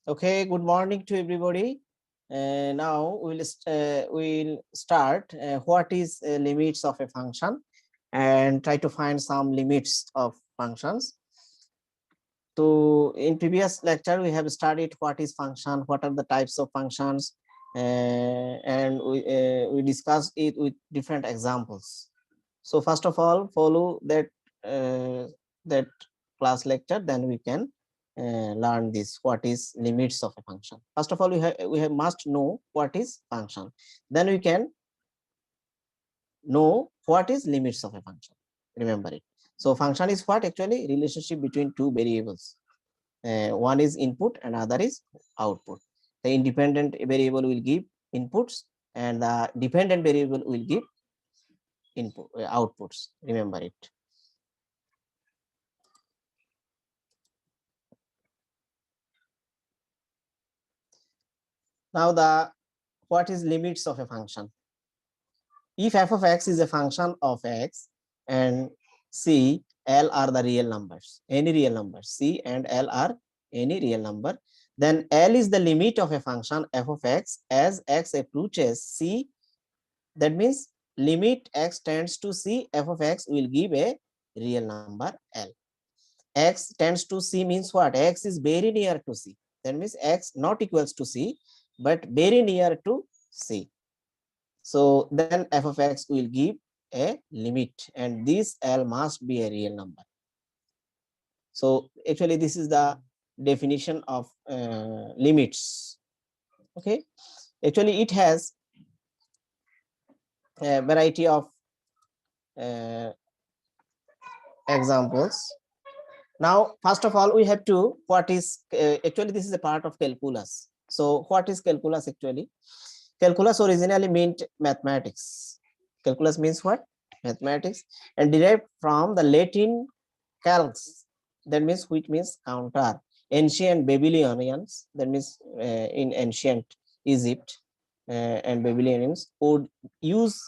Okay, good morning to everybody. Now we'll start what is limits of a function and try to find some limits of functions. So in previous lecture we have studied what is function, what are the types of functions, and we discussed it with different examples. So first of all, follow that class lecture, then we can learn this what is limits of a function. First of all, we have must know what is function, then we can know what is limits of a function. Remember it. So function is what actually relationship between two variables. One is input and other is output. The independent variable will give inputs and the dependent variable will give input outputs. Remember it. Now the what is limits of a function? If f of x is a function of x and c, l are the real numbers, any real numbers, c and l are any real number, then l is the limit of a function f of x as x approaches c. That means limit x tends to c, f of x will give a real number l. X tends to c means what? X is very near to c. That means x not equals to c, but very near to c. So then f of x will give a limit, and this L must be a real number. So actually this is the definition of limits. Okay, actually it has a variety of uh, examples. Now first of all we have to what is actually this is a part of calculus. So what is calculus actually? Calculus originally meant mathematics. Calculus means what? Mathematics, and derived from the Latin calcs, that means which means counter. Ancient Babylonians, that means in ancient Egypt and Babylonians would use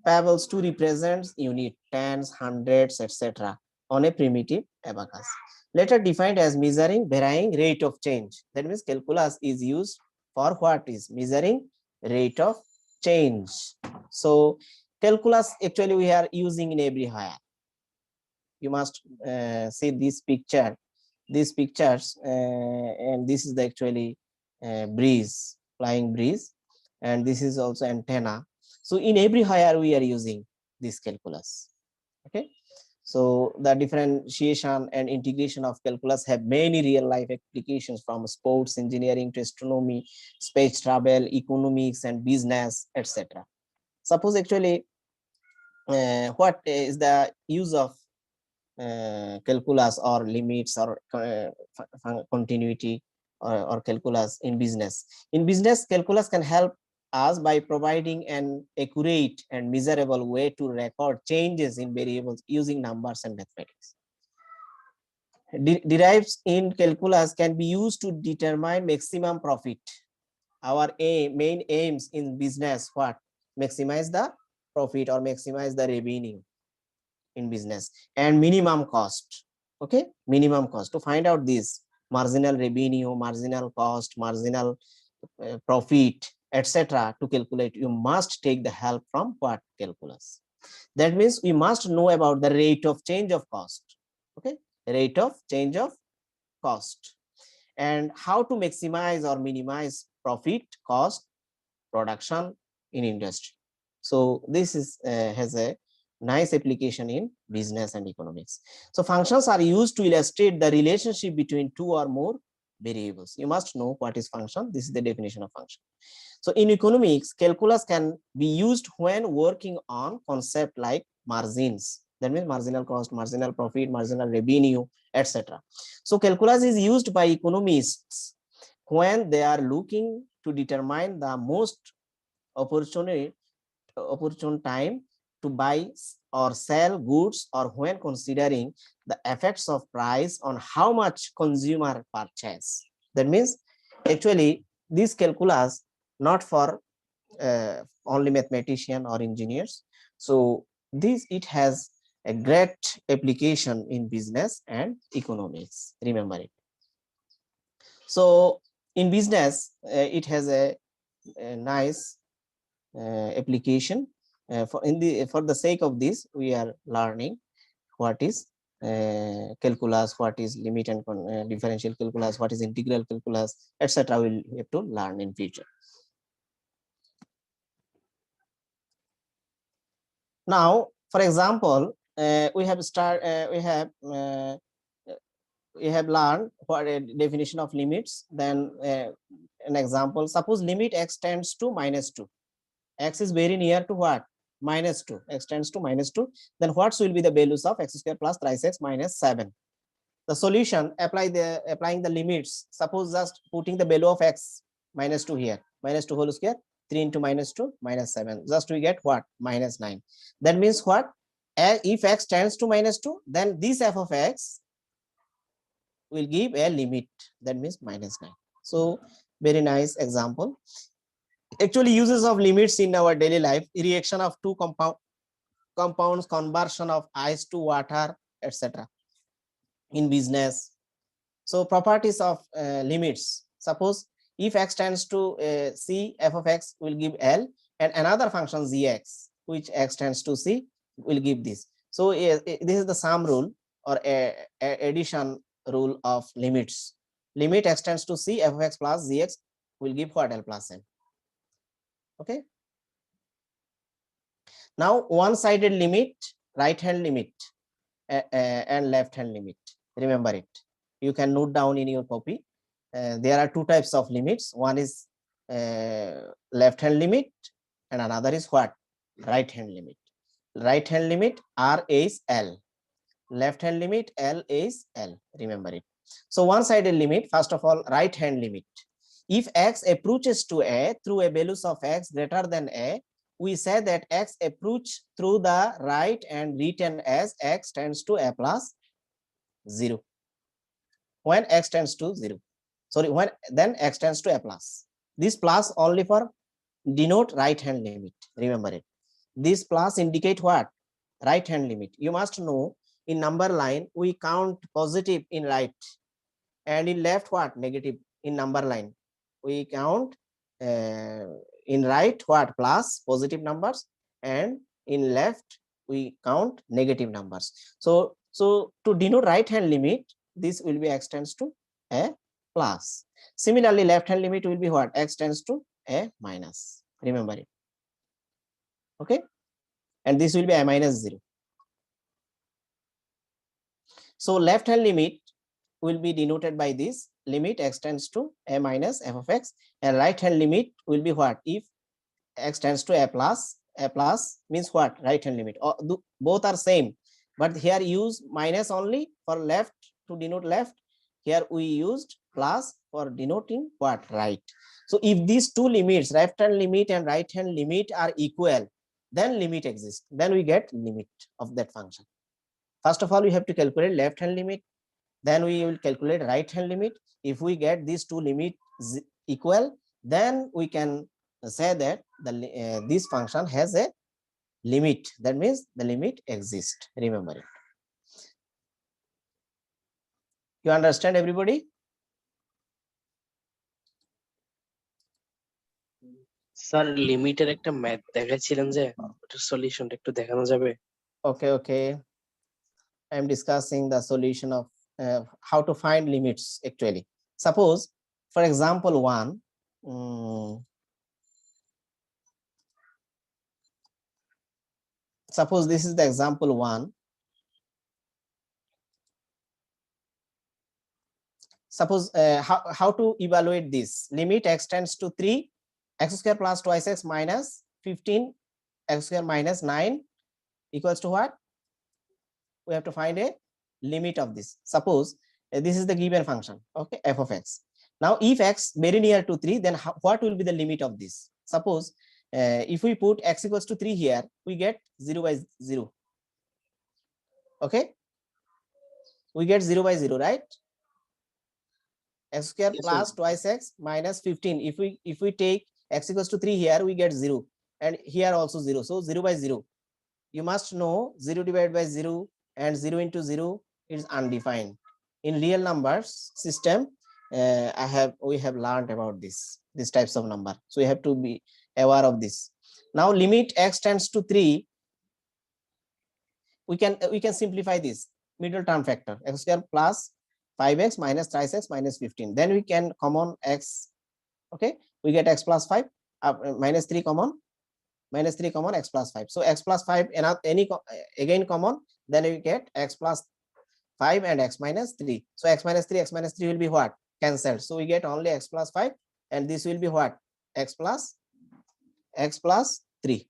pebbles to represent unit, tens, hundreds, etc. on a primitive abacus. Later defined as measuring varying rate of change. That means calculus is used for what is measuring rate of change. So calculus actually we are using in everywhere. You must see this picture, these pictures, and this is the actually breeze, flying breeze, and this is also antenna. So in everywhere we are using this calculus. Okay, so the differentiation and integration of calculus have many real life applications from sports engineering to astronomy, space travel, economics and business, etc. Suppose actually what is the use of calculus or limits or continuity or calculus in business. In business, calculus can help us by providing an accurate and measurable way to record changes in variables using numbers and mathematics. Derives in calculus can be used to determine maximum profit. Our main aims in business, what? Maximize the profit or maximize the revenue in business, and minimum cost. Okay, minimum cost. To find out this marginal revenue, marginal cost, marginal profit, etc., to calculate, you must take the help from what? Calculus. That means we must know about the rate of change of cost. Okay, rate of change of cost, and how to maximize or minimize profit, cost, production in industry. So this is has a nice application in business and economics. So functions are used to illustrate the relationship between two or more variables. You must know what is function. This is the definition of function. So in economics, calculus can be used when working on concept like margins. That means marginal cost, marginal profit, marginal revenue, etc. So calculus is used by economists when they are looking to determine the most opportunity opportune time to buy or sell goods, or when considering the effects of price on how much consumer purchase. That means actually this calculus not for only mathematician or engineers. So this it has a great application in business and economics. Remember it. So In business, it has a nice application. For the sake of this, we are learning what is calculus, what is limit and differential calculus, what is integral calculus, etc. We'll have to learn in future. Now, for example, we have learned what a definition of limits. Then an example: suppose limit x tends to -2. X is very near to what? -2. X tends to -2. Then what will be the values of x square plus thrice x minus 7? The solution, applying the limits. Suppose just putting the value of x -2 here, -2 whole square, 3 into -2 -7. Just we get what? -9. That means what? If x tends to -2, then this f of x will give a limit. That means -9. So very nice example. Actually, uses of limits in our daily life: reaction of two compounds, conversion of ice to water, etc. In business. So properties of limits: suppose if x tends to c, f of x will give L, and another function gx which x tends to c will give this. So this is the sum rule or addition rule of limits. Limit x tends to c, f of x plus gx will give what? L plus m. Okay. Now one-sided limit, right hand limit, and left hand limit. Remember it. You can note down in your copy. There are two types of limits. One is left hand limit, and another is what? Right hand limit. Right hand limit R is L. Left hand limit L is L. Remember it. So one-sided limit, first of all, right hand limit. If x approaches to a through a values of x greater than a, we say that x approach through the right and written as x tends to a plus 0. When x tends to 0, sorry, when then x tends to a plus. This plus only for denote right hand limit. Remember it. This plus indicate what? Right hand limit. You must know in number line we count positive in right, and in left what? Negative. In number line we count in right what? Plus positive numbers, and in left we count negative numbers. So to denote right hand limit, this will be x tends to a plus. Similarly, left hand limit will be what? X tends to a minus. Remember it. Okay, and this will be a minus 0. So left hand limit will be denoted by this limit x tends to a minus f of x, and right hand limit will be what? If x tends to a plus means what? Right hand limit. Both are same, but here use minus only for left to denote left. Here we used plus for denoting what? Right. So if these two limits, left hand limit and right hand limit, are equal, then limit exists. Then we get limit of that function. First of all, we have to calculate left hand limit. Then we will calculate right hand limit. If we get these two limits equal, then we can say that this function has a limit. That means the limit exists. Remember it. You understand, everybody? Sir লিমিটের একটা math দেখাচ্ছিলেন যে ওটার সলিউশনটা একটু দেখানো যাবে? Okay. I am discussing the solution of how to find limits actually. Suppose, for example, one. Suppose this is the example 1. Suppose how to evaluate this? Limit x tends to 3, x square plus twice x minus 15, x square minus 9 equals to what? We have to find a limit of this. Suppose this is the given function, okay, f of x. Now if x very near to 3, then what will be the limit of this? Suppose if we put x equals to 3 here, we get 0 by 0. Okay, we get 0 by 0, right? X square plus twice x minus 15. If we take x equals to 3 here, we get 0, and here also 0. So 0 by 0. You must know 0 divided by 0 and 0 into 0 is undefined. In real numbers system, we have learned about these types of number, so we have to be aware of this. Now limit x tends to 3, we can simplify this middle term factor x square plus 5x minus thrice x minus 15, then we can common x. Okay, we get x plus 5, minus 3 common, minus 3 common, x plus 5. So x plus 5 any again common, then we get x plus 5 and x minus 3. So x minus 3, x minus 3 will be what? Cancelled. So we get only x plus 5, and this will be what? X plus 3.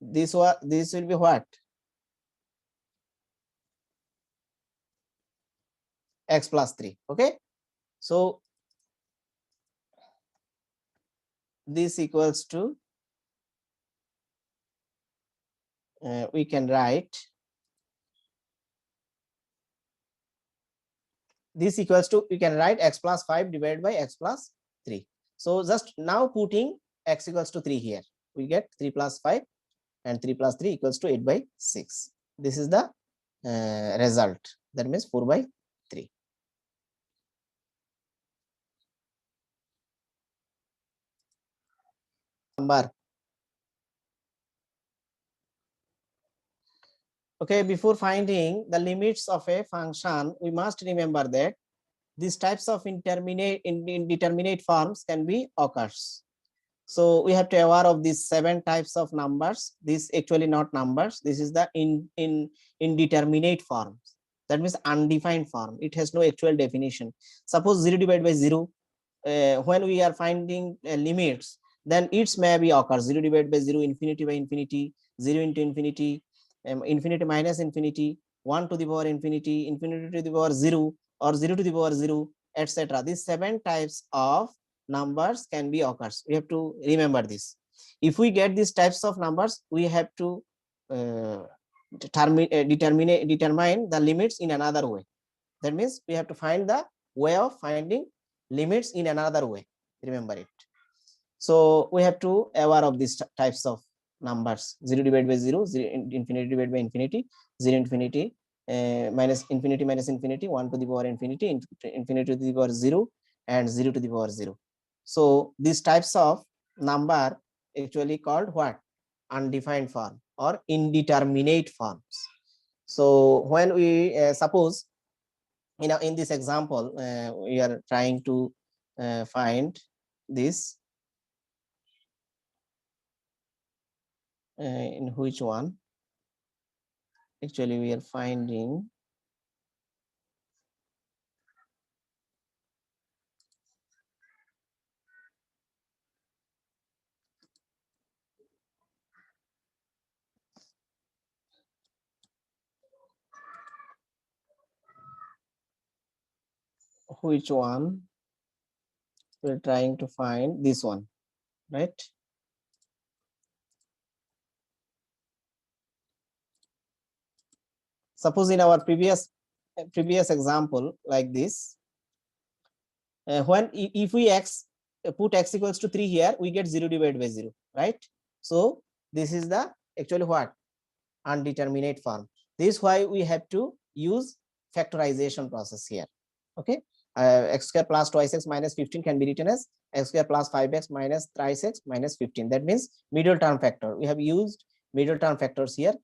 This will be what? X plus 3. Okay, so this equals to, we can write this equals to, we can write x plus 5 divided by x plus 3. So just now putting x equals to 3 here, we get 3 plus 5, and 3 plus 3 equals to 8 by 6. This is the result. That means 4 by 3. Number. Okay, before finding the limits of a function, we must remember that these types of indeterminate forms can be occurs. So we have to aware of these 7 types of numbers. This actually not numbers. This is the indeterminate forms. That means undefined form. It has no actual definition. Suppose 0 divided by 0, when we are finding limits, then its may be occurs 0 divided by 0, infinity by infinity, 0 into infinity, infinity minus infinity, 1 to the power infinity, infinity to the power 0, or 0 to the power 0, etc. These 7 types of numbers can be occurs. We have to remember this. If we get these types of numbers, we have to determine the limits in another way. That means we have to find the way of finding limits in another way. Remember it. So we have to aware of these types of numbers: 0 divided by 0, 0 infinity divided by infinity, 0 infinity minus infinity minus infinity, 1 to the power infinity, infinity to the power 0, and 0 to the power 0. So these types of number actually called what? Undefined form or indeterminate forms. So when we suppose, in this example, we are trying to find this, in which one actually we are finding which one we're trying to find, this one, right? Suppose in our previous example like this, when if we put x equals to 3 here, we get 0 divided by 0, right? So this is the actually what? Undeterminate form. This is why we have to use factorization process here. Okay, x square plus twice x minus 15 can be written as x square plus 5x minus thrice x minus 15. That means middle term factor. We have used middle term factors here.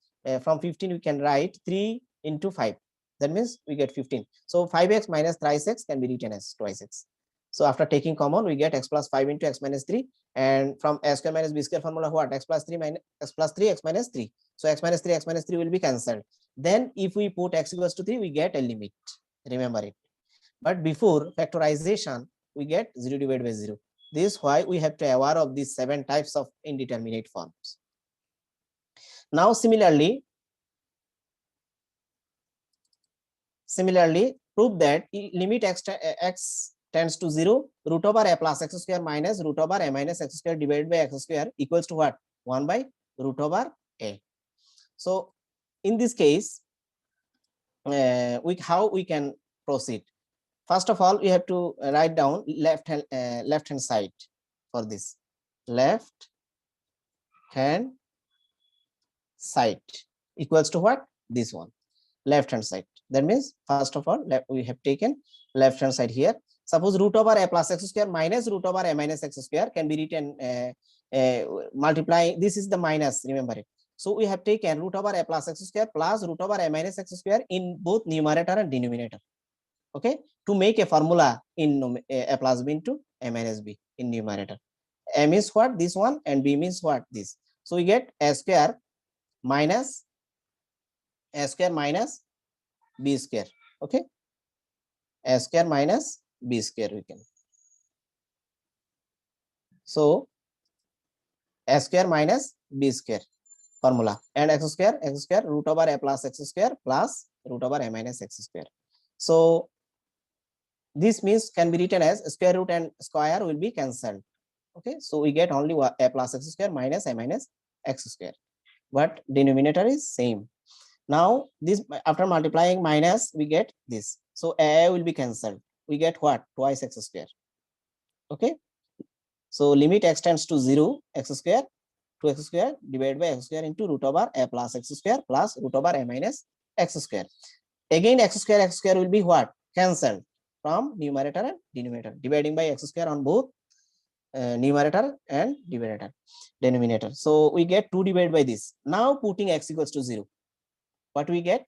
From 15 we can write 3 into 5. That means we get 15. So 5x minus thrice x can be written as twice x. So after taking common, we get x plus 5 into x minus 3, and from a square minus b square formula, what? X plus 3 minus x plus 3 x minus 3. So x minus 3 will be cancelled. Then if we put x equals to 3, we get a limit. Remember it. But before factorization, we get 0 divided by 0. This is why we have to aware of these 7 types of indeterminate forms. Now similarly, prove that limit x tends to 0, root over a plus x square minus root over a minus x square divided by x square equals to what? 1 by root over a. So in this case, how we can proceed? First of all, we have to write down left hand side for this. Left hand side equals to what? This one. left hand side. That means first of all we have taken left hand side here. Suppose root over a plus x square minus root over a minus x square can be written multiplying. This is the minus, remember it. So we have taken root over a plus x square plus root over a minus x square in both numerator and denominator. Okay, to make a formula in a plus b into a minus b in numerator. A means what? This one, and b means what? This. So we get a square minus b square. Okay, a square minus b square we can. So a square minus b square formula, and x square root over a plus x square plus root over a minus x square. So this means can be written as square root and square will be cancelled. Okay, so we get only a plus x square minus a minus x square, but denominator is same. Now this, after multiplying minus, we get this. So a will be cancelled. We get what? Twice x square. Okay, so limit x tends to 0, x square to x square divided by x square into root over a plus x square plus root over a minus x square. Again x square will be what? Cancelled from numerator and denominator, dividing by x square on both numerator and denominator. So we get 2 divided by this. Now putting x equals to 0, what we get?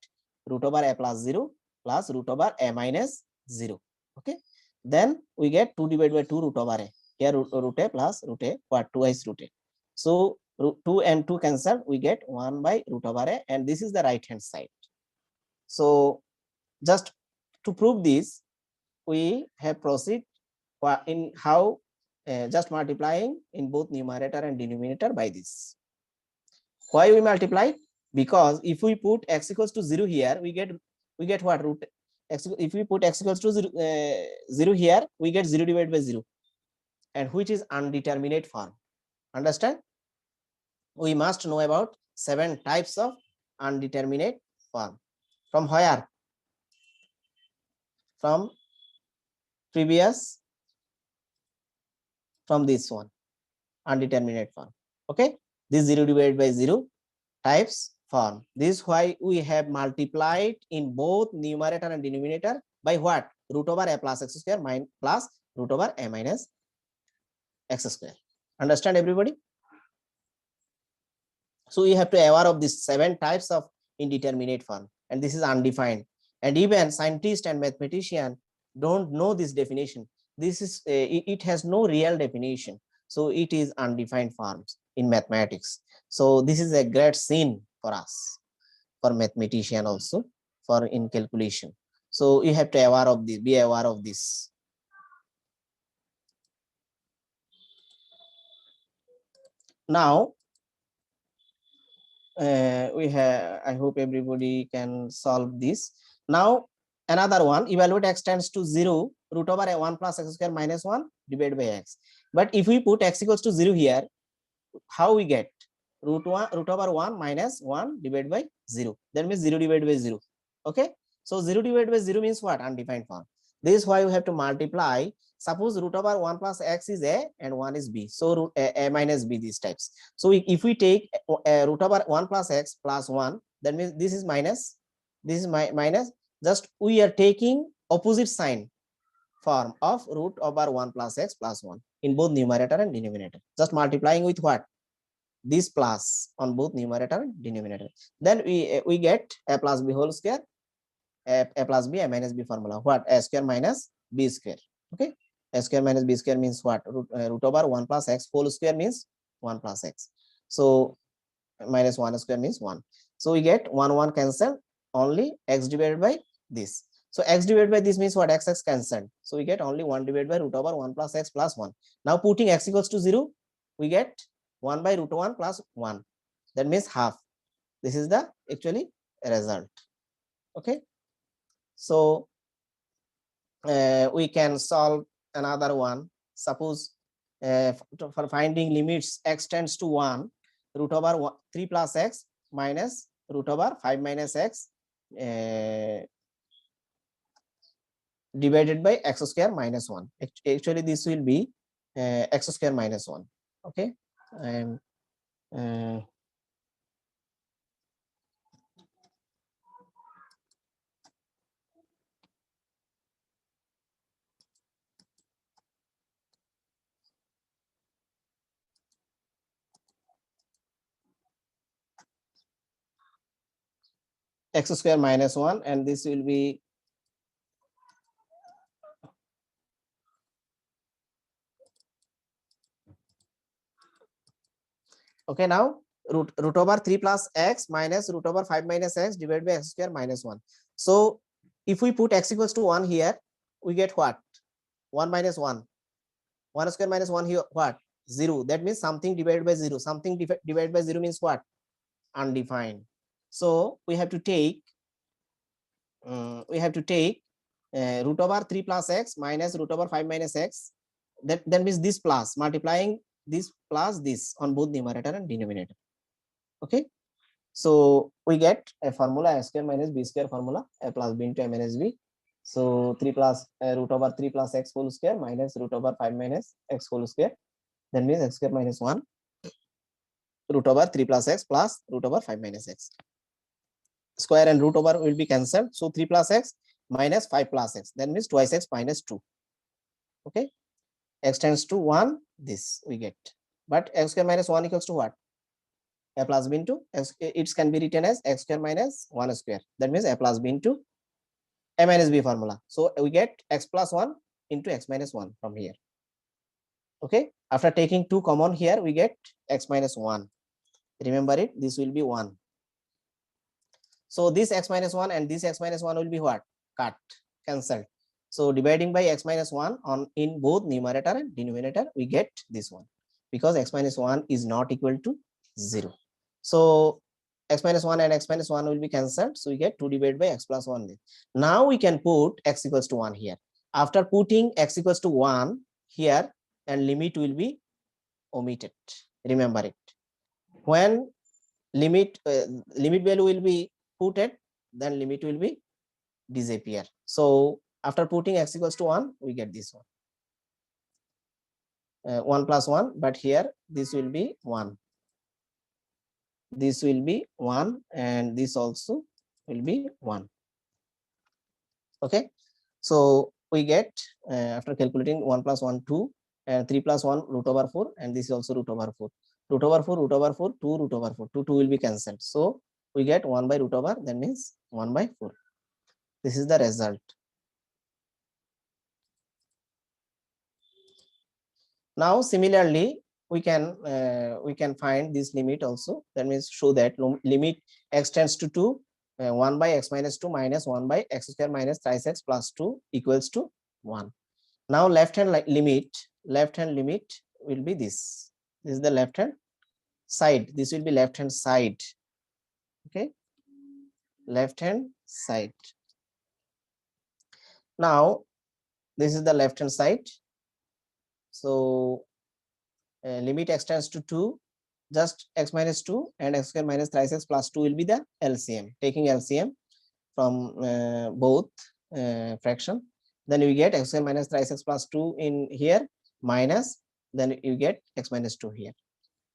Root over a plus 0 plus root over a minus 0. Okay, then we get 2 divided by 2 root over a. Here root a plus root a, what? Twice root a. So 2 and 2 cancel, we get 1 by root over a, and this is the right hand side. So just to prove this, we have proceed in how just multiplying in both numerator and denominator by this. Why we multiply? Because if we put x equals to 0 here, we get what? Root x. If we put x equals to 0 here, we get 0 divided by 0, and which is undeterminate form. Understand? We must know about 7 types of undeterminate form. From where? From previous, from this one, undeterminate form. Okay, this 0 divided by 0 types form. This is why we have multiplied in both numerator and denominator by what? Root over a plus x square minus plus root over a minus x square. Understand, everybody? So you have to aware of these 7 types of indeterminate form, and this is undefined, and even scientists and mathematician don't know this definition. This is it has no real definition, so it is undefined forms in mathematics. So this is a great sin for us, for mathematician also, for in calculation. So you have to aware of this, be aware of this. Now we have, I hope everybody can solve this. Now another one, evaluate x tends to 0, root over a 1 plus x square minus 1 divided by x. But if we put x equals to 0 here, how we get? Root over 1 minus 1 divided by 0. That means 0 divided by 0. Okay, so 0 divided by 0 means what? Undefined form. This is why we have to multiply. Suppose root over 1 plus x is a and 1 is b, so root a minus b, these types. So if we take root over 1 plus x plus 1, that means this is minus, this is minus. Just we are taking opposite sign form of root over 1 plus x plus 1 in both numerator and denominator. Just multiplying with what? This plus on both numerator and denominator. Then we get a plus b whole square, a plus b, a minus b formula. What? A square minus b square. Okay, a square minus b square means what? Root over 1 plus x whole square means 1 plus x. So minus 1 square means 1. So we get 1 cancel, only x divided by this. So x divided by this means what? X cancelled. So we get only 1 divided by root over 1 plus x plus 1. Now putting x equals to 0, we get 1 by root 1 plus 1. That means half. This is the actually result. Okay, so we can solve another one. Suppose for finding limits x tends to 1, root over 3 plus x minus root over 5 minus x divided by x square minus 1. Actually this will be x square minus 1. Okay, and x square minus 1, and this will be okay. Now root over 3 plus x minus root over 5 minus x divided by x square minus 1. So if we put x equals to 1 here, we get what? 1 minus 1. 1 square minus 1 here, what? 0. That means something divided by 0. Something divided by 0 means what? Undefined. So we have to take root over 3 plus x minus root over 5 minus x. That means this plus, multiplying this plus this on both numerator and denominator. Okay, so we get a formula a square minus b square formula, a plus b into a minus b. So 3 plus root over 3 plus x whole square minus root over 5 minus x whole square. That means x square minus 1 root over 3 plus x plus root over 5 minus x. Square and root over will be cancelled. So 3 plus x minus 5 plus x. That means twice x minus 2. Okay, x tends to 1. This we get. But x square minus 1 equals to what? A plus b into x. It can be written as x square minus 1 square. That means a plus b into a minus b formula. So we get x plus 1 into x minus 1 from here. Okay, after taking 2 common here, we get x minus 1. Remember it, this will be 1. So this x minus 1 and this x minus 1 will be what? Cut, cancelled. So dividing by x minus 1 on in both numerator and denominator, we get this one, because x minus 1 is not equal to 0. So x minus 1 and x minus 1 will be cancelled. So we get 2 divided by x plus 1. Now we can put x equals to 1 here. After putting x equals to 1 here, and limit will be omitted. Remember it. When limit value will be put, then limit will be disappear. So after putting x equals to 1, we get this one. 1 plus 1, but here this will be 1. This will be 1, and this also will be 1. Okay, so we get after calculating 1 plus 1 2, and 3 plus 1 root over 4, and this is also root over 4. Root over 4, root over 4, 2 root over 4. 2 will be cancelled. So we get 1 by root over, that means 1 by 4. This is the result. Now similarly, we can find this limit also. That means show that limit x tends to 2, 1 by x minus 2 minus 1 by x square minus thrice x plus 2 equals to 1. Now left hand limit will be this. This is the left hand side. This will be left hand side. Okay, left hand side. Now this is the left hand side. So limit x tends to 2, just x minus 2 and x square minus thrice x plus 2 will be the LCM. Taking LCM from both fraction, then you get x square minus thrice x plus 2 in here, minus, then you get x minus 2 here,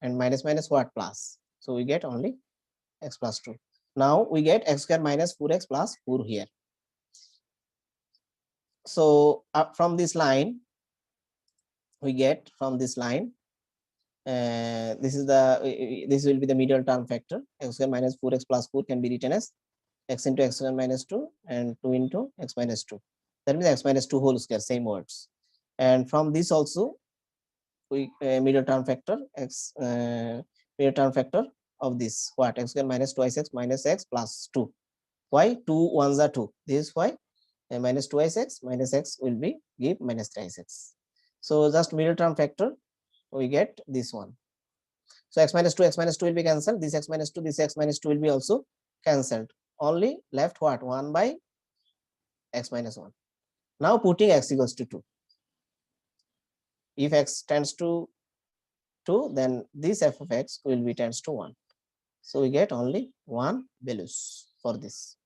and minus minus what? Plus. So we get only x plus 2. Now we get x square minus 4x plus 4 here. So from this line, we get from this line, this will be the middle term factor. X square minus 4x plus 4 can be written as x into x square minus 2 and 2 into x minus 2. That means x minus 2 whole square, same words. And from this also, we middle term factor middle term factor of this, what? X square minus twice x minus x plus 2. Why? 2 ones are 2. This is why minus twice x minus x will be give minus thrice x. So just middle term factor, we get this one. So x minus 2 will be cancelled. This x minus 2, this x minus 2 will be also cancelled. Only left what? 1 by x minus 1. Now putting x equals to 2. If x tends to 2, then this f of x will be tends to 1. So we get only 1 values for this.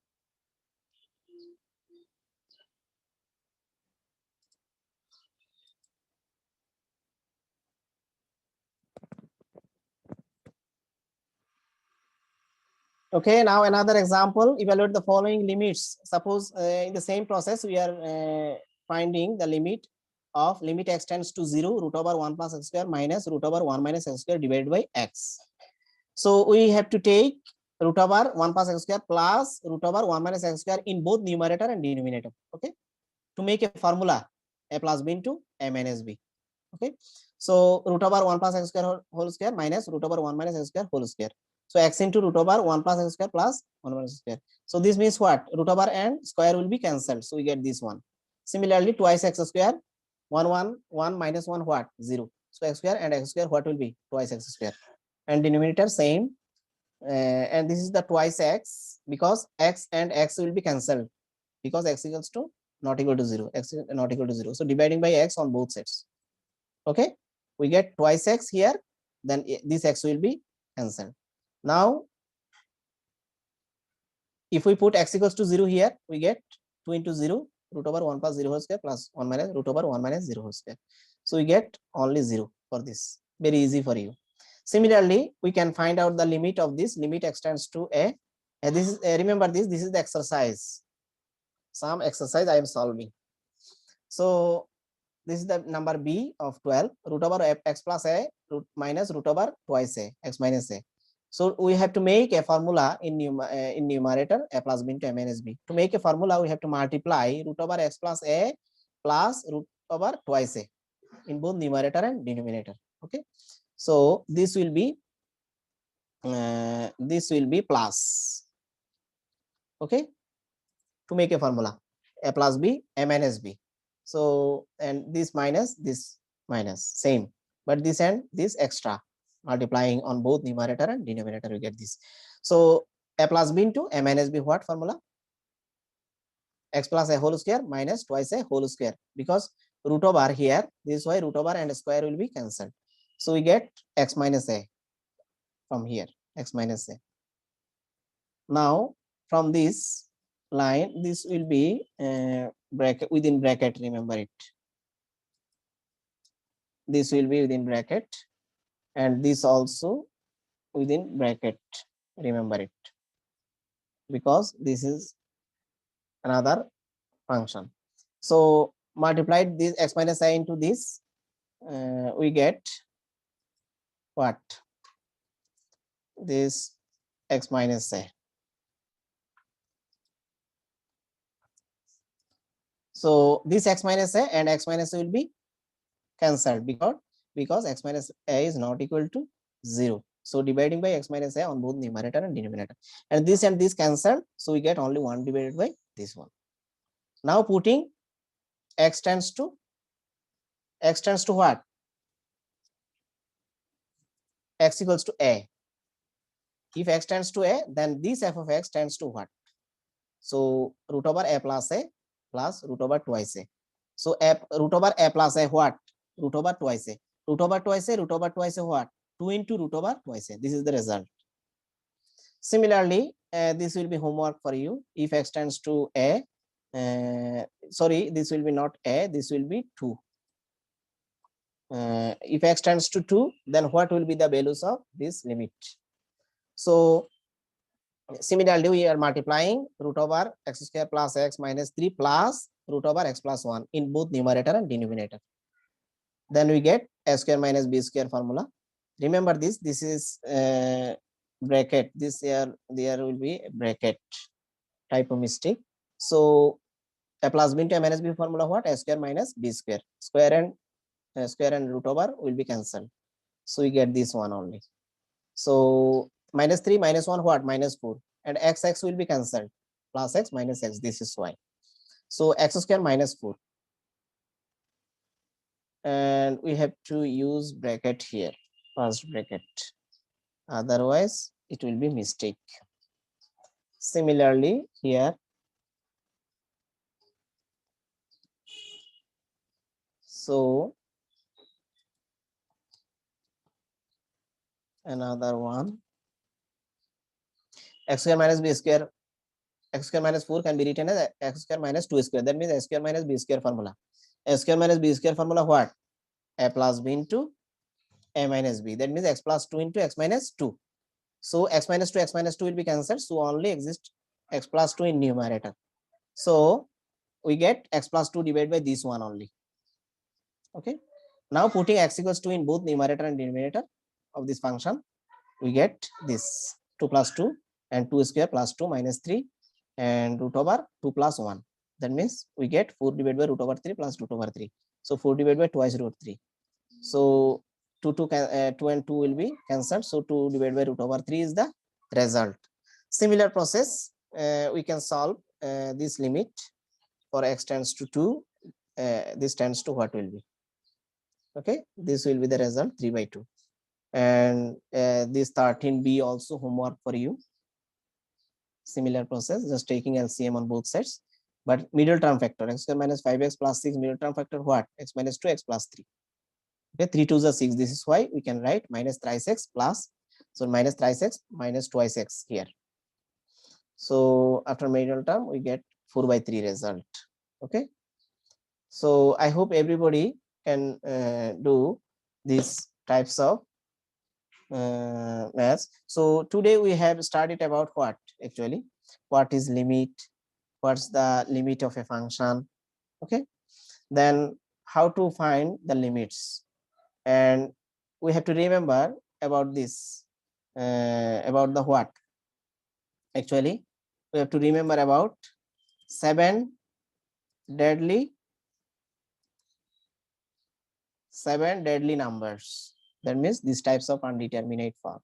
Okay, now another example, evaluate the following limits. Suppose in the same process, we are finding the limit of limit x tends to 0, root over 1 plus x square minus root over 1 minus x square divided by x. So we have to take root over 1 plus x square plus root over 1 minus x square in both numerator and denominator. Okay, to make a formula a plus b into a minus b. Okay, so root over 1 plus x square whole square minus root over 1 minus x square whole square. So x into root over 1 plus x square plus 1 minus x square. So this means what? Root over and square will be cancelled. So we get this one. Similarly, twice x square, 1 minus 1 what? 0. So x square and x square what will be? Twice x square. And denominator same. And this is the twice x because x and x will be cancelled because x equals to not equal to 0. X is not equal to 0. So dividing by x on both sides. Okay, we get twice x here, then this x will be cancelled. Now if we put x equals to 0 here, we get 2 into 0 root over 1 plus 0 whole square plus 1 minus root over 1 minus 0 whole square. So we get only 0 for this. Very easy for you. Similarly, we can find out the limit of this. Limit extends to a. And this is remember this is the exercise. Some exercise I am solving. So this is the number b of 12 root over x plus a minus root over twice a x minus a. So we have to make a formula in numerator a plus b into a minus b. To make a formula, we have to multiply root over x plus a plus root over twice a in both numerator and denominator. Okay, so this will be plus. Okay, to make a formula a plus b a minus b. So and this minus same, but this and this extra multiplying on both numerator and denominator we get this. So a plus b into a minus b what formula? X plus a whole square minus twice a whole square, because root over here this is why root over and square will be cancelled. So we get x minus a from here, x minus a. Now from this line this will be bracket within bracket, remember it, this will be within bracket and this also within bracket, remember it, because this is another function. So multiplied this x minus I into this, we get what? This x minus a. So this x minus a and x minus a will be cancelled because x minus a is not equal to 0. So dividing by x minus a on both numerator and denominator, and this cancelled, so we get only 1 divided by this one. Now putting x tends to what? X equals to a. If x tends to a, then this f of x tends to what? So root over a plus root over twice a. So root over a plus a what? Root over twice a. Root over twice a, root over twice a what? 2 into root over twice a. This is the result. Similarly, this will be homework for you. If x tends to a, sorry, this will be not a, this will be 2. If x tends to 2, then what will be the values of this limit? So similarly, we are multiplying root over x square plus x minus 3 plus root over x plus 1 in both numerator and denominator. Then we get a square minus b square formula. Remember this is bracket. This here there will be a bracket, type of mistake. So a plus b into a minus b formula what? A square minus b square. Square and root over will be cancelled. So we get this one only. So minus 3 minus 1 what? Minus 4. And x will be cancelled. Plus x minus x. This is why. So x square minus 4. And we have to use bracket here, first bracket. Otherwise, it will be mistake. Similarly, here. So another one. X square minus b square. X square minus 4 can be written as x square minus 2 square. That means x square minus b square formula. A square minus b square formula what? A plus b into a minus b. That means x plus 2 into x minus 2. So x minus 2 will be cancelled. So only exist x plus 2 in numerator. So we get x plus 2 divided by this one only. Okay. Now putting x equals 2 in both numerator and denominator of this function, we get this 2 plus 2 and 2 square plus 2 minus 3 and root over 2 plus 1. That means we get 4 divided by root over 3 plus root over 3. So 4 divided by twice root 3. So 2 and 2 will be cancelled. So 2 divided by root over 3 is the result. Similar process, we can solve this limit for x tends to 2. This tends to what will be? Okay, this will be the result 3 by 2. And this 13b also homework for you. Similar process, just taking LCM on both sides. But middle term factor, x square minus 5x plus 6, middle term factor what? X minus 2, x plus 3. Okay, 3 2s are 6. This is why we can write minus thrice x plus, so minus thrice x minus twice x here. So after middle term, we get 4 by 3 result. Okay. So I hope everybody can do these types of maths. So today we have studied about what actually, what is limit, what's the limit of a function. Okay, then how to find the limits, and we have to remember about this, about the what actually, we have to remember about 7 deadly numbers. That means these types of undeterminate forms.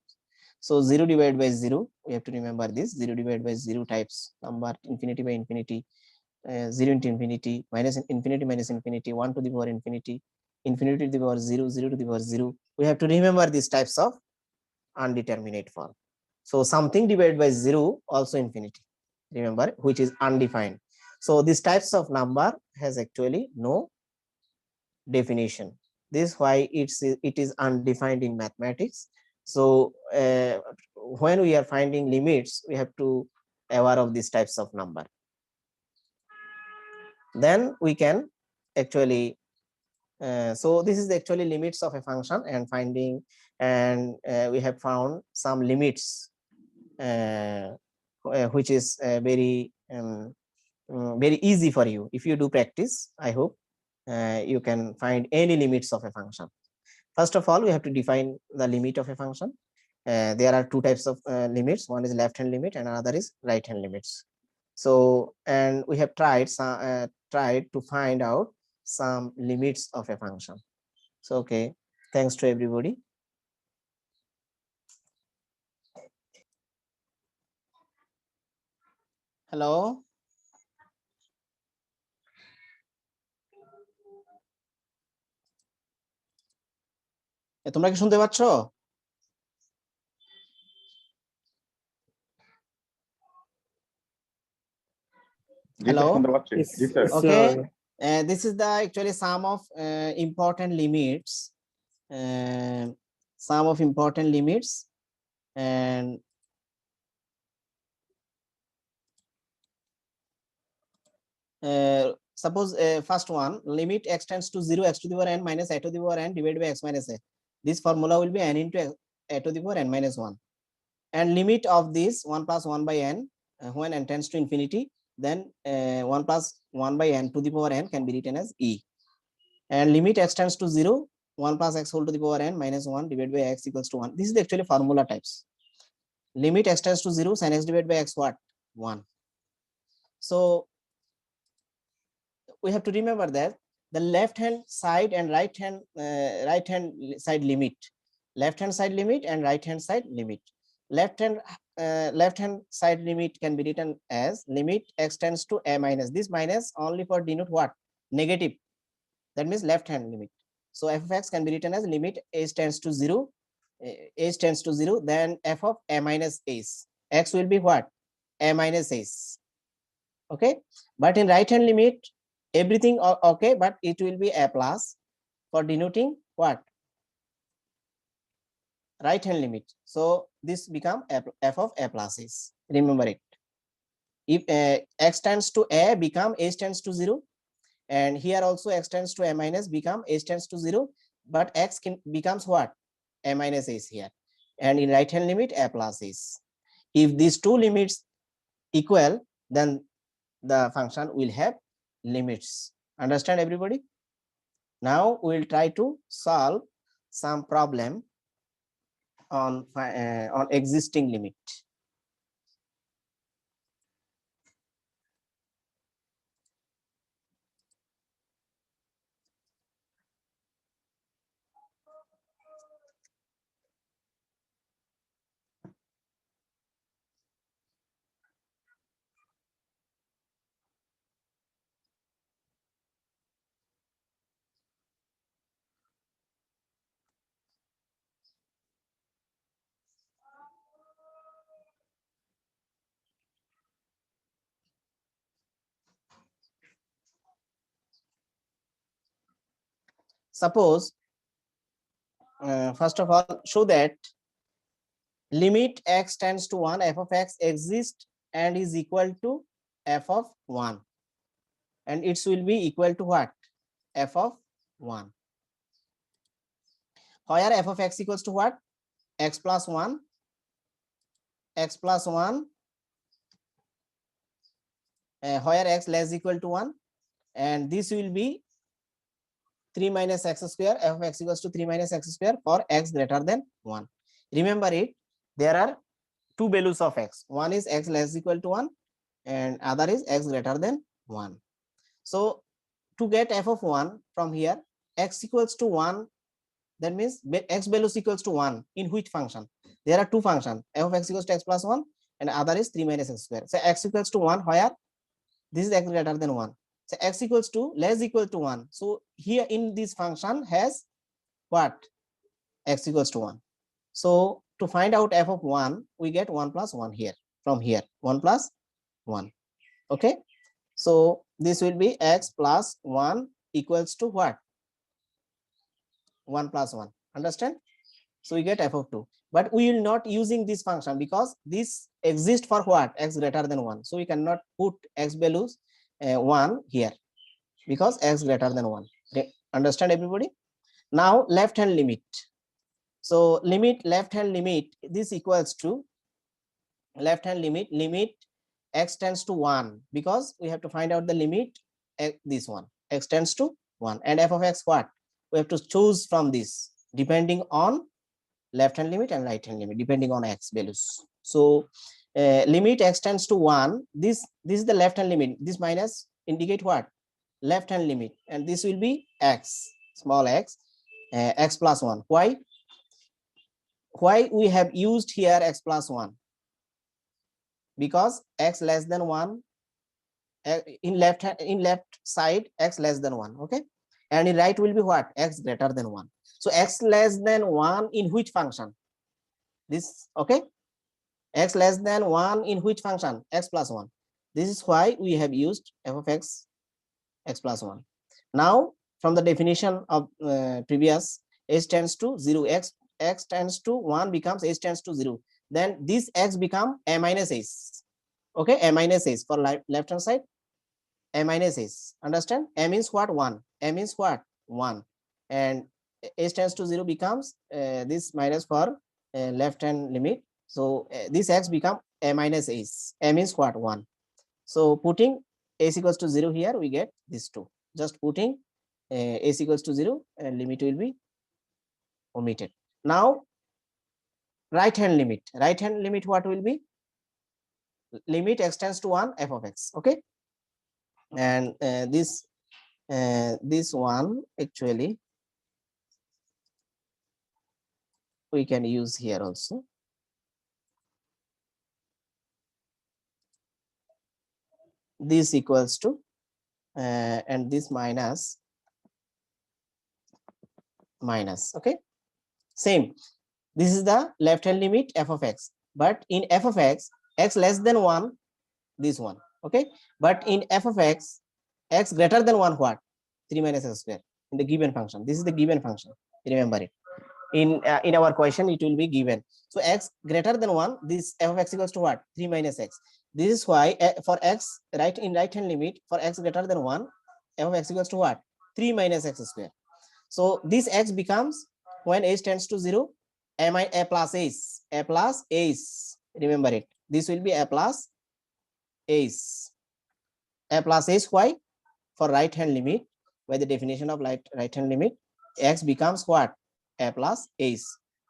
So 0 divided by 0, we have to remember this 0 divided by 0 types number, infinity by infinity, 0 into infinity, minus infinity minus infinity, 1 to the power infinity, infinity to the power 0, 0 to the power 0. We have to remember these types of undeterminate form. So something divided by 0 also infinity, remember, which is undefined. So these types of number has actually no definition. This is why it is undefined in mathematics. So when we are finding limits, we have to aware of these types of number. Then we can actually so this is actually limits of a function and finding, and we have found some limits which is very easy for you. If you do practice, I hope you can find any limits of a function. First of all, we have to define the limit of a function. There are two types of limits. One is left hand limit and another is right hand limits. So, and we have tried to find out some limits of a function. So, okay, thanks to everybody. Hello. তোমরা কি শুনতে পাচ্ছ? Hello. Okay. This is the actually sum of important limits. Sum of important limits, and suppose first one, limit x tends to 0, x to the power n minus a to the power n divided by x minus a. This formula will be n into a to the power n minus 1. And limit of this 1 plus 1 by n, when n tends to infinity, then 1 plus 1 by n to the power n can be written as e. And limit x tends to 0, 1 plus x whole to the power n minus 1 divided by x equals to 1. This is actually formula types. Limit x tends to 0, sin x divided by x what? 1. So we have to remember that the left hand side and right hand side limit, left hand side limit and right hand side limit. Left hand side limit can be written as limit x tends to a minus. This minus only for denote what? Negative. That means left hand limit. So f of x can be written as limit h tends to 0, h tends to 0, then f of a minus h. X will be what? A minus h. Okay. But in right hand limit, everything okay, but it will be a plus for denoting what? Right hand limit. So this become f of a plus is. Remember it. If x tends to a, become h tends to 0, and here also x tends to a minus, become h tends to 0, but x becomes what? A minus is here, and in right hand limit a plus is. If these two limits equal, then the function will have limits. Understand everybody? Now we will try to solve some problem on existing limit. suppose first of all show that limit x tends to 1, f of x exists and is equal to f of 1, and it will be equal to what? F of 1, where f of x equals to what? X plus 1, x plus 1, where x less equal to 1, and this will be 3 minus x square. F of x equals to 3 minus x square for x greater than 1. Remember it, there are two values of x. One is x less equal to 1 and other is x greater than 1. So to get f of 1 from here, x equals to 1, that means x values equals to 1 in which function? There are two functions, f of x equals to x plus 1 and other is 3 minus x square. So x equals to 1 where this is x greater than 1. So x equals to less equal to 1. So here in this function has what? X equals to 1. So to find out f of 1, we get 1 plus 1 here, from here 1 plus 1. Okay, so this will be x plus 1 equals to what? 1 plus 1. Understand? So we get f of 2, but we will not using this function because this exists for what? X greater than 1. So we cannot put x values 1 here because x greater than 1. Understand everybody? Now left hand limit. So limit, left hand limit, this equals to left hand limit, limit x tends to 1, because we have to find out the limit, this one, x tends to 1, and f of x what? We have to choose from this depending on left hand limit and right hand limit, depending on x values. So limit x tends to 1, this is the left hand limit, this minus indicate what? Left hand limit, and this will be x, small x, x plus 1. Why we have used here x plus 1? Because x less than 1, in left side x less than 1, okay, and in right will be what? X greater than 1. So x less than 1 in which function? This, okay, x less than 1 in which function? X plus 1. This is why we have used f of x, x plus 1. Now from the definition of previous, h tends to 0, x tends to 1 becomes h tends to 0, then this x become a minus h. Okay, a minus h for left hand side, a minus h. Understand? A means what? 1. A means what? 1. And h tends to 0 becomes this minus for left hand limit. So this x become a minus h. A means what? 1. So putting h equals to 0 here, we get this 2. Just putting h equals to 0, limit will be omitted. Now right hand limit. Right hand limit what will be? Limit x tends to 1, f of x. Okay, and this one actually we can use here also. This equals to and this minus. Okay, same, this is the left hand limit f of x, but in f of x, x less than 1, this one, okay, but in f of x, x greater than 1 what? 3 minus x square in the given function. This is the given function, remember it. In our question it will be given. So x greater than 1, this f of x equals to what? 3 minus x. This is why for x right in right hand limit, for x greater than 1, f of x equals to what? 3 minus x square. So this x becomes, when h tends to 0, a plus h, remember it, this will be a plus h. Why? For right hand limit, by the definition of right hand limit, x becomes what? A plus h.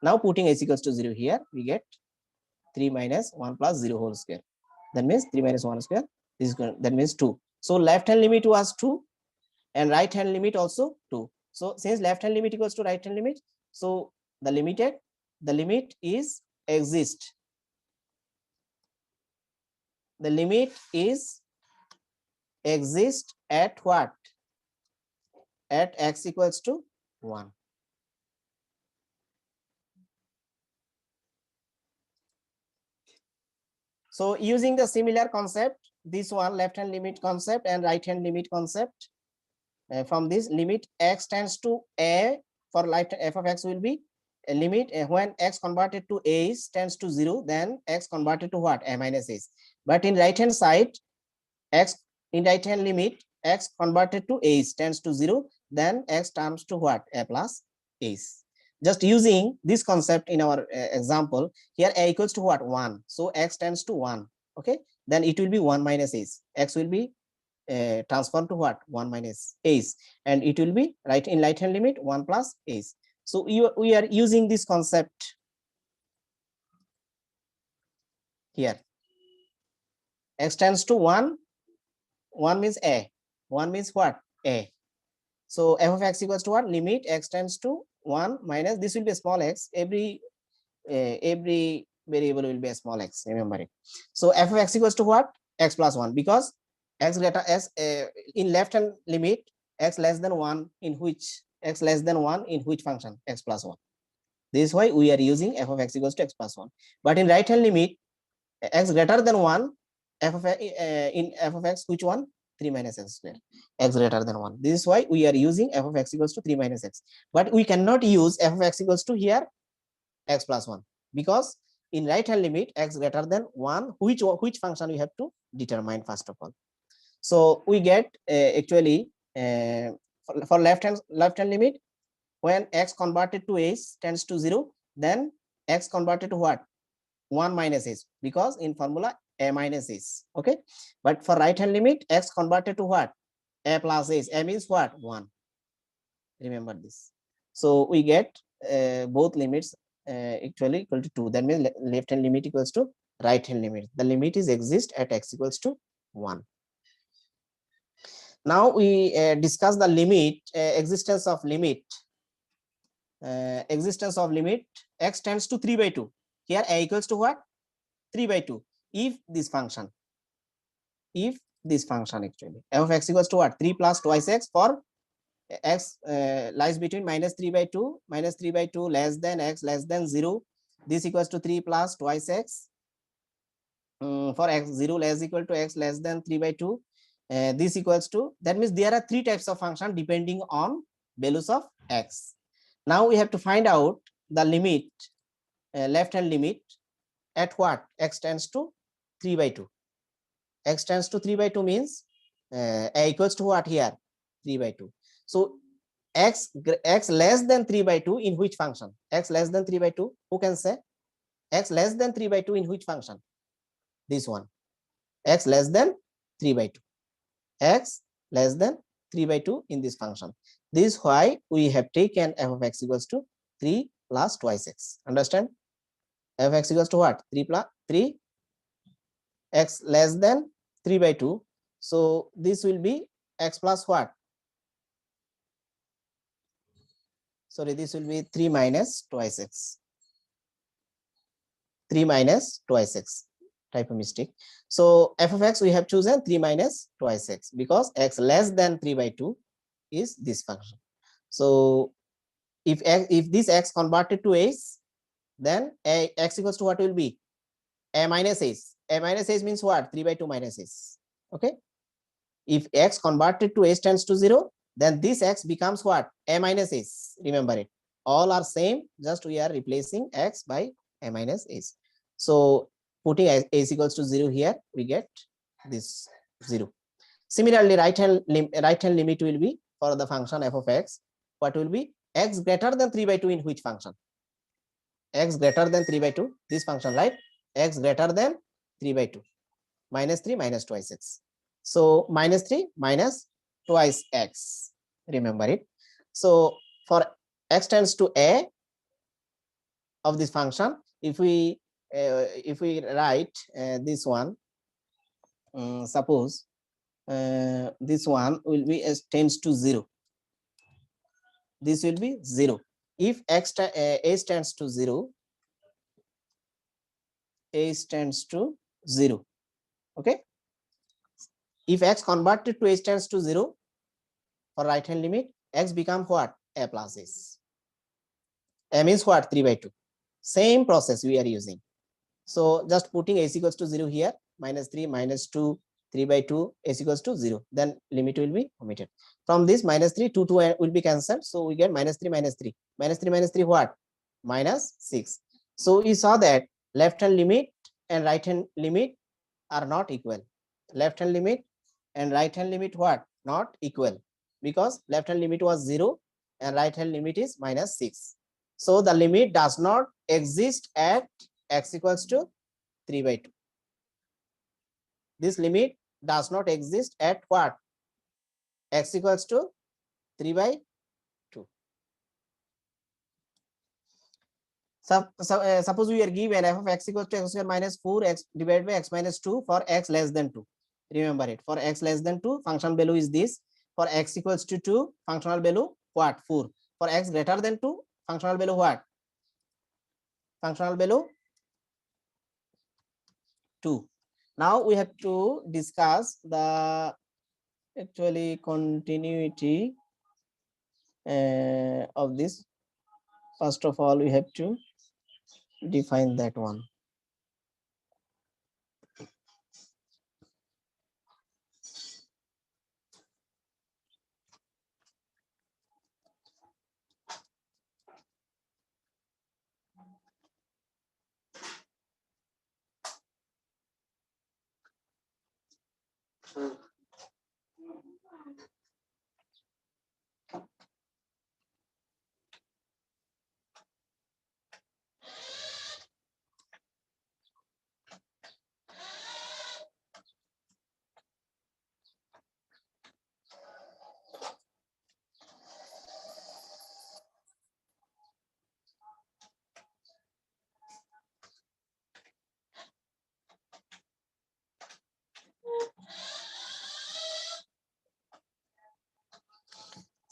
Now putting h equals to 0 here, we get 3 minus 1 plus 0 whole square. That means 3 minus 1 square, this is going, that means 2. So left hand limit was 2 and right hand limit also 2. So since left hand limit equals to right hand limit, so the limit is exist. The limit is exist at what? At x equals to 1. So using the similar concept, this one left hand limit concept and right hand limit concept, from this limit x tends to a, for lifetime f of x will be a limit when x converted to a tends to 0, then x converted to what? A minus a. But in right hand side, x in right hand limit x converted to a tends to 0, then x turns to what? A plus a. Just using this concept in our example, here a equals to what? 1. So x tends to 1. Okay, then it will be 1 minus a. X will be transformed to what? 1 minus a, and it will be right in right hand limit 1 plus a. So we are using this concept here. X tends to 1. 1 means a. 1 means what? A. So f of x equals to what? Limit x tends to 1 minus, this will be a small x. Every variable will be a small x, remember it. So f of x equals to what? X plus 1, because x greater s in left hand limit x less than 1 in which function? X plus 1. This is why we are using f of x equals to x plus 1. But in right hand limit x greater than 1, f of in f of x, which one? 3 minus x square. X greater than 1. This is why we are using f of x equals to 3 minus x. But we cannot use f of x equals to here x plus 1, because in right hand limit x greater than 1, which function we have to determine first of all. So we get actually for left hand limit, when x converted to a tends to 0, then x converted to what? 1 minus a, because in formula a minus a. Okay, but for right hand limit x converted to what? A plus a. A means what? 1. Remember this. So we get both limits actually equal to 2. That means left hand limit equals to right hand limit. The limit is exist at x equals to 1. Now we discuss the limit, existence of limit x tends to 3 by 2. Here a equals to what? 3 by 2. If this function actually f of x equals to what? 3 plus twice x, for x lies between minus 3 by 2, less than x less than 0. This equals to 3 plus twice x. For x 0 less equal to x less than 3 by 2, this equals to, that means there are 3 types of function depending on values of x. Now we have to find out the limit, left hand limit at what? X tends to 3 by 2. X tends to 3 by 2 means a equals to what here? 3 by 2. So x less than 3 by 2 in which function? X less than 3 by 2. Who can say? X less than 3 by 2 in which function? This one. X less than 3 by 2. X less than 3 by 2 in this function. This is why we have taken f of x equals to 3 plus twice x. Understand? F of x equals to what? 3 plus 3, x less than 3 by 2. So this will be x plus what? Sorry, this will be 3 minus twice x. 3 minus twice x. Type of mistake. So f of x we have chosen 3 minus twice x, because x less than 3 by 2 is this function. So if this x converted to a, then x equals to what will be? A minus a. A minus a means what? 3 by 2 minus a. Okay. If x converted to a tends to 0, then this x becomes what? A minus a. Remember it. All are same, just we are replacing x by a minus a. So putting a is equals to 0 here, we get this 0. Similarly, right hand limit will be for the function f of x. What will be? X greater than 3 by 2 in which function? X greater than 3 by 2, this function, right? X greater than 3 by 2. Minus 3 minus twice x. So minus 3 minus twice x. Remember it. So for x tends to a of this function, if we write this one, suppose this one will be as tends to 0. This will be 0. If x a tends to 0, a tends to 0. Okay. If x converted to a tends to 0, for right hand limit, x become what? A plus s. A means what? 3 by 2. Same process we are using. So just putting a is equals to 0 here, minus 3 minus 2 3 by 2 s equals to 0, then limit will be omitted. From this minus 3, 2 will be cancelled, so we get minus 3 minus 3 minus 3 minus 3 what? Minus 6. So we saw that left hand limit and right hand limit are not equal. Left hand limit and right hand limit what? Not equal, because left hand limit was 0 and right hand limit is minus 6. So the limit does not exist at x equals to 3 by 2. This limit does not exist at what? X equals to 3 by 2. Suppose we are given f of x equals to x square minus 4x divided by x minus 2 for x less than 2. Remember it. For x less than 2, functional value is this. For x equals to 2, functional value what? 4. For x greater than 2, functional value what? Functional value 2. Now we have to discuss the actually continuity of this. First of all, we have to define that one.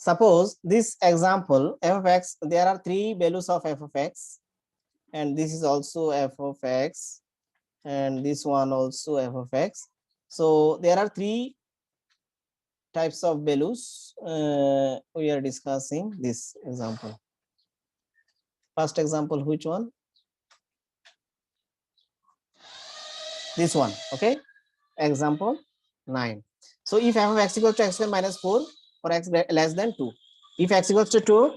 Suppose this example f of x, there are three values of f of x, and this is also f of x, and this one also f of x. So there are three types of values. We are discussing this example. First example, which one? This one. Okay. Example 9. So if f of x equals to x square minus 4 for x less than 2, if x equals to 2,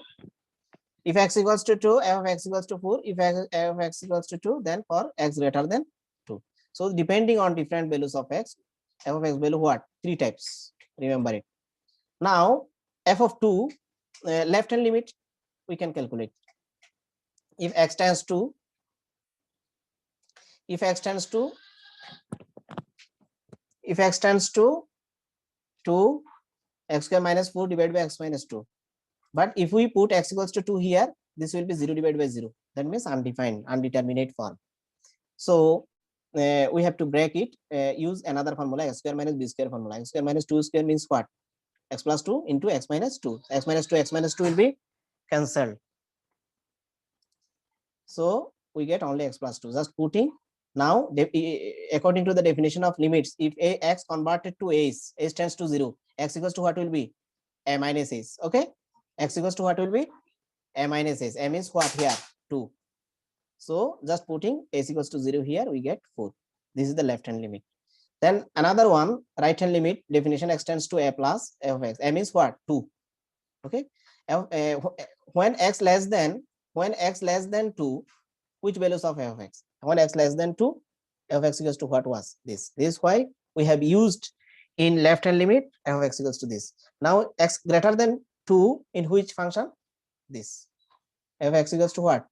if x equals to 2, f of x equals to 4, if f of x equals to 2, then for x greater than 2. So depending on different values of x, f of x value what? Three types. Remember it. Now f of 2, left hand limit we can calculate. If x tends to, if x tends to 2, x square minus 4 divided by x minus 2. But if we put x equals to 2 here, this will be 0 divided by 0. That means undefined, undeterminate form. So we have to break it, use another formula, x square minus b square formula. X square minus 2 square means what? X plus 2 into x minus 2. X minus 2 will be cancelled. So we get only x plus 2. Just putting. Now, according to the definition of limits, if x converted to s tends to 0, x equals to what will be? A minus s. Okay. X equals to what will be? A minus s. M is what here? 2. So just putting s equals to 0 here, we get 4. This is the left hand limit. Then another one, right hand limit definition extends to a plus f of x. M is what? 2. Okay. When x less than 2, which values of f of x? When x less than 2, f of x equals to what was this? This is why we have used in left hand limit f of x equals to this. Now x greater than 2 in which function? This. F of x equals to what?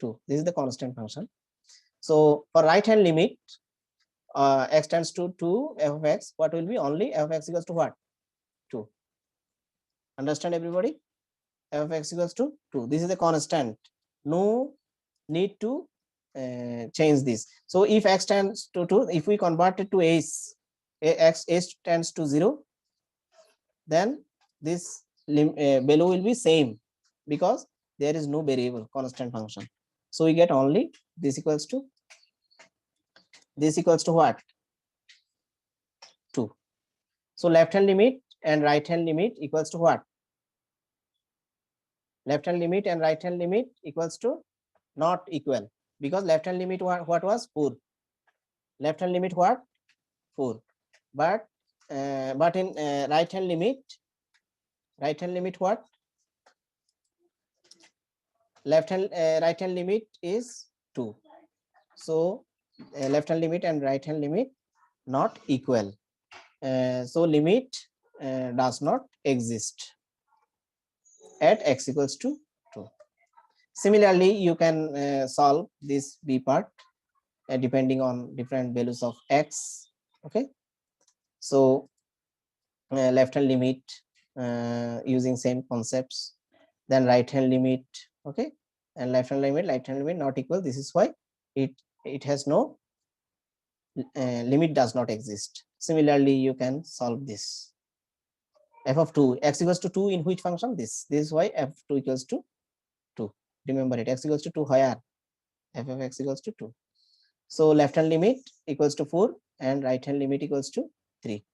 2. This is the constant function. So for right hand limit, x tends to 2, f of x, what will be? Only f of x equals to what? 2. Understand everybody? F of x equals to 2. This is a constant. No need to change this. So if x tends to 2, if we convert it to s tends to 0, then this value will be same, because there is no variable, constant function. So we get only this equals to what? 2. So left hand limit and right hand limit equals to what? Left hand limit and right hand limit equals to not equal, because left hand limit what was? 4. Left hand limit what? 4. but in right hand limit what? Right hand limit is 2. So left hand limit and right hand limit not equal. So limit does not exist at x equals to 2. Similarly, you can solve this b part depending on different values of x. Okay, so left hand limit using same concepts, then right hand limit. Okay, and left hand limit, right hand limit not equal. This is why it has no limit, does not exist. Similarly, you can solve this. F of 2, x equals to 2 in which function? This is why f2 equals to 2. Remember it, x equals to 2 where? F of x equals to 2. So left hand limit equals to 4 and right hand limit equals to 3,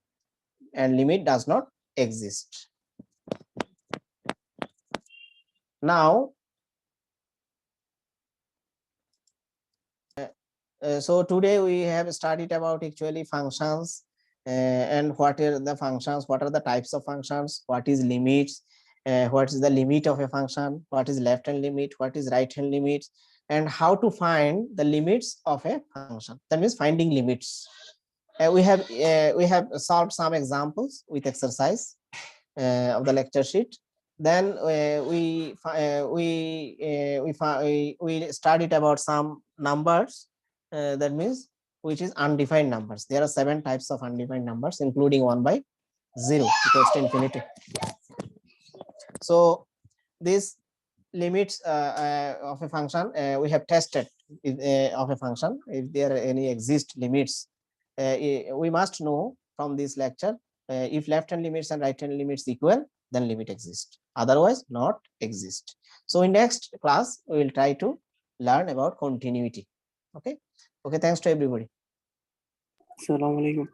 and limit does not exist. Now so today we have studied about actually functions and what are the functions, what are the types of functions, what is limits, what is the limit of a function, what is left hand limit, what is right hand limit, and how to find the limits of a function. That means finding limits. We have solved some examples with exercise of the lecture sheet. Then we studied about some numbers, that means which is undefined numbers. There are 7 types of undefined numbers, including 1 by 0 equals to infinity. So these limits of a function we have tested of a function. If there are any exist limits, we must know from this lecture if left hand limits and right hand limits equal, then limit exists, otherwise not exist. So in next class we will try to learn about continuity. Okay, thanks to everybody. Assalamu alaikum.